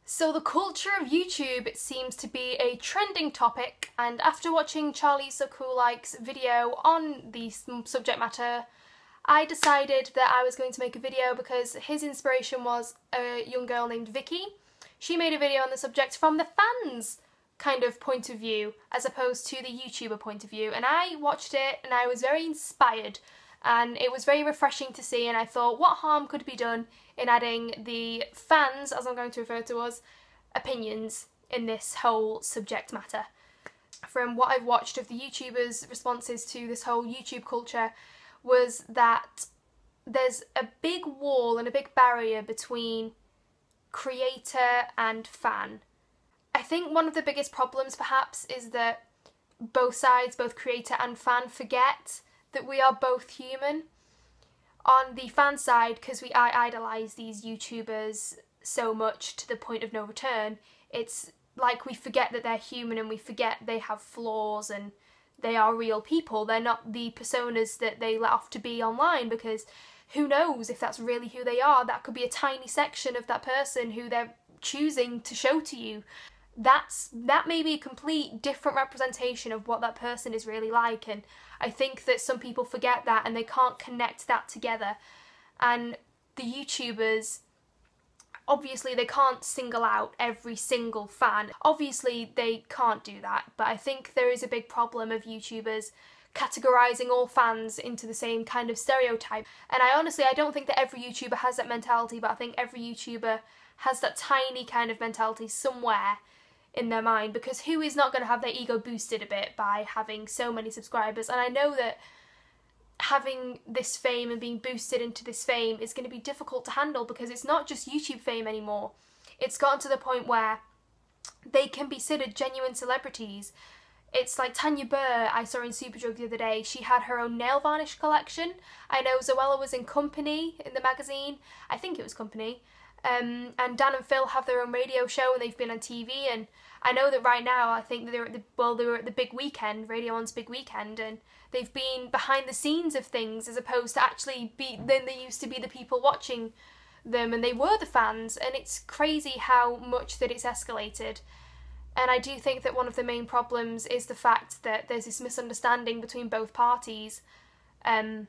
So the culture of YouTube, it seems to be a trending topic, and after watching Charlie So Cool Like's video on the subject matter, I decided that I was going to make a video because his inspiration was a young girl named Vicky. She made a video on the subject from the fans' kind of point of view as opposed to the YouTuber point of view, and I watched it and I was very inspired and it was very refreshing to see, and I thought what harm could be done in adding the fans, as I'm going to refer to as, opinions in this whole subject matter. From what I've watched of the YouTubers' responses to this whole YouTube culture was that there's a big wall and a big barrier between creator and fan. I think one of the biggest problems perhaps is that both sides, both creator and fan, forget that we are both human. On the fan side, because I idolise these YouTubers so much to the point of no return, it's like we forget that they're human and we forget they have flaws and they are real people. They're not the personas that they let off to be online, because who knows if that's really who they are. That could be a tiny section of that person who they're choosing to show to you. That may be a complete different representation of what that person is really like, and I think that some people forget that and they can't connect that together. And the YouTubers, obviously they can't single out every single fan. Obviously they can't do that, but I think there is a big problem of YouTubers categorising all fans into the same kind of stereotype. And I don't think that every YouTuber has that mentality, but I think every YouTuber has that tiny kind of mentality somewhere in their mind, because who is not going to have their ego boosted a bit by having so many subscribers? And I know that having this fame and being boosted into this fame is going to be difficult to handle, because it's not just YouTube fame anymore. It's gotten to the point where they can be considered genuine celebrities. It's like Tanya Burr, I saw in Superdrug the other day. She had her own nail varnish collection. I know Zoella was in Company, in the magazine. I think it was Company. And Dan and Phil have their own radio show and they've been on TV, and I know that right now, I think that they were at the Big Weekend, Radio 1's Big Weekend, and they've been behind the scenes of things as opposed to actually then they used to be the people watching them, and they were the fans, and it's crazy how much that it's escalated. And I do think that one of the main problems is the fact that there's this misunderstanding between both parties. And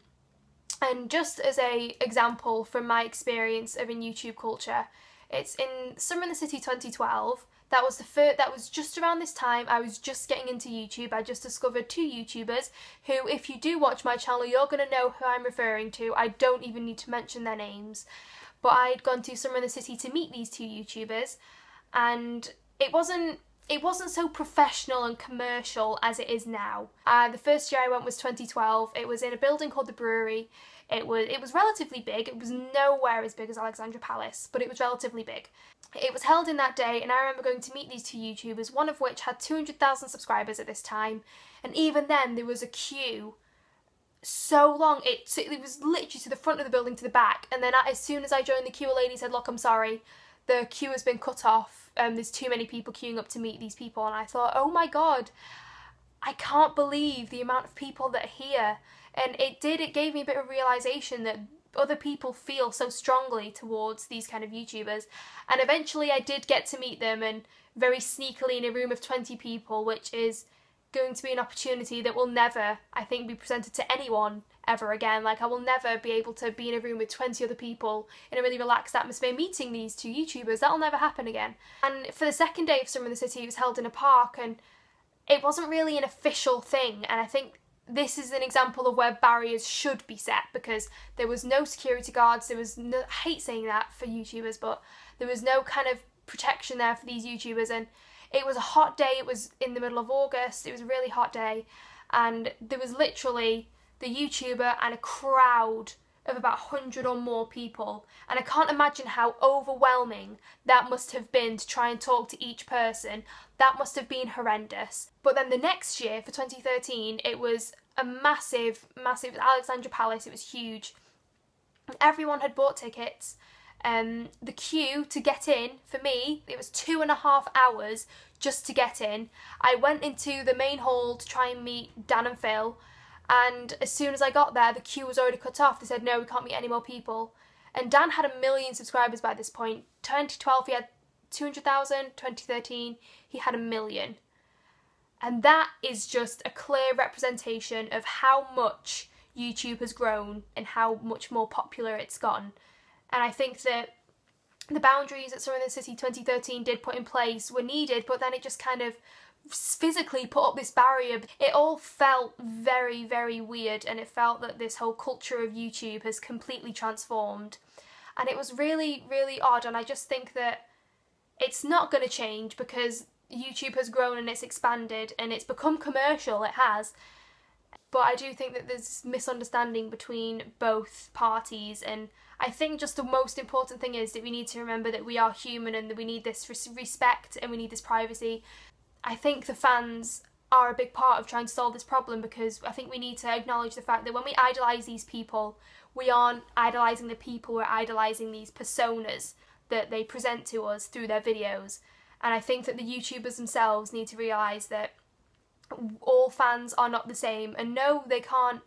just as a example from my experience of in YouTube culture, it's in Summer in the City 2012. That was just around this time. I was just getting into YouTube. I just discovered two YouTubers who, if you do watch my channel, you're going to know who I'm referring to. I don't even need to mention their names. But I'd gone to Summer in the City to meet these two YouTubers, and it wasn't so professional and commercial as it is now. The first year I went was 2012. It was in a building called the Brewery. It was relatively big. It was nowhere as big as Alexandra Palace, but it was relatively big. It was held in that day, and I remember going to meet these two YouTubers, one of which had 200,000 subscribers at this time, and even then there was a queue so long. It was literally to the front of the building to the back, and then as soon as I joined the queue, a lady said, "Look, I'm sorry, the queue has been cut off. There's too many people queuing up to meet these people." And I thought, oh my god, I can't believe the amount of people that are here. And it gave me a bit of realisation that other people feel so strongly towards these kind of YouTubers. And eventually I did get to meet them, and very sneakily in a room of 20 people, which is going to be an opportunity that will never, I think, be presented to anyone ever again. Like, I will never be able to be in a room with 20 other people in a really relaxed atmosphere meeting these two YouTubers. That'll never happen again. And for the second day of Summer in the City, it was held in a park, and it wasn't really an official thing. And I think this is an example of where barriers should be set, because there was no security guards, there was no, I hate saying that for YouTubers, but there was no kind of protection there for these YouTubers. And it was a hot day. It was in the middle of August. It was a really hot day, and there was literally the YouTuber and a crowd of about 100 or more people, and I can't imagine how overwhelming that must have been to try and talk to each person. That must have been horrendous. But then the next year, for 2013, it was a massive Alexandra Palace. It was huge. Everyone had bought tickets. The queue to get in, for me, it was 2.5 hours just to get in. I went into the main hall to try and meet Dan and Phil, and as soon as I got there, the queue was already cut off. They said, no, we can't meet any more people. And Dan had 1 million subscribers by this point. 2012, he had 200,000, 2013 he had 1 million. And that is just a clear representation of how much YouTube has grown and how much more popular it's gotten. And I think that the boundaries that Summer in the City 2013 did put in place were needed, but then it just kind of physically put up this barrier. It all felt very, very weird, and it felt that this whole culture of YouTube has completely transformed. And it was really, really odd, and I just think that it's not going to change because YouTube has grown and it's expanded and it's become commercial, it has. But I do think that there's misunderstanding between both parties, and I think just the most important thing is that we need to remember that we are human and that we need this respect and we need this privacy. I think the fans are a big part of trying to solve this problem, because I think we need to acknowledge the fact that when we idolise these people, we aren't idolising the people, we're idolising these personas that they present to us through their videos. And I think that the YouTubers themselves need to realise that all fans are not the same, and no, they can't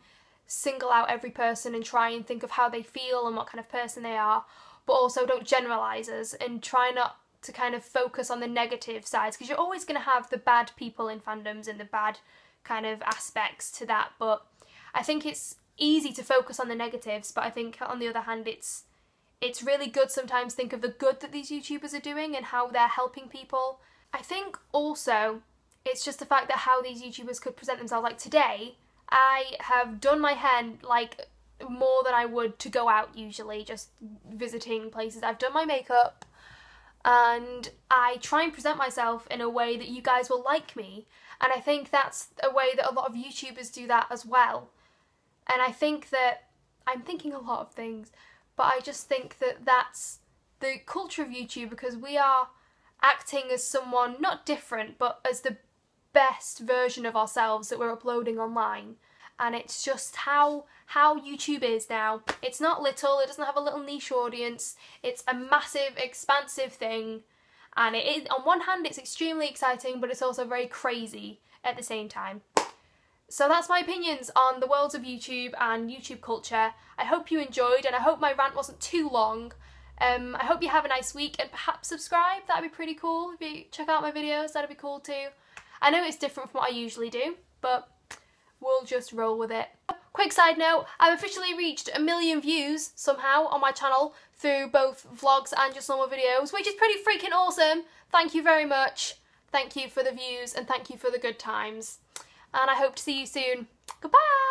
single out every person and try and think of how they feel and what kind of person they are, but also don't generalise us and try not to kind of focus on the negative sides, because you're always going to have the bad people in fandoms and the bad kind of aspects to that. But I think it's easy to focus on the negatives, but I think on the other hand it's really good sometimes to think of the good that these YouTubers are doing and how they're helping people. I think also it's just the fact that how these YouTubers could present themselves. Like today, I have done my hair like more than I would to go out usually, just visiting places. I've done my makeup and I try and present myself in a way that you guys will like me. And I think that's a way that a lot of YouTubers do that as well. And I think that I'm thinking a lot of things, but I just think that that's the culture of YouTube, because we are acting as someone, not different, but as the best version of ourselves that we're uploading online. And it's just how YouTube is now. It's not little, it doesn't have a little niche audience, it's a massive, expansive thing. And it is, on one hand, it's extremely exciting, but it's also very crazy at the same time. So that's my opinions on the worlds of YouTube and YouTube culture. I hope you enjoyed, and I hope my rant wasn't too long. I hope you have a nice week, and perhaps subscribe, that'd be pretty cool. If you check out my videos, that'd be cool too. I know it's different from what I usually do, but we'll just roll with it. Quick side note, I've officially reached 1 million views somehow on my channel through both vlogs and just normal videos, which is pretty freaking awesome. Thank you very much. Thank you for the views and thank you for the good times. And I hope to see you soon. Goodbye!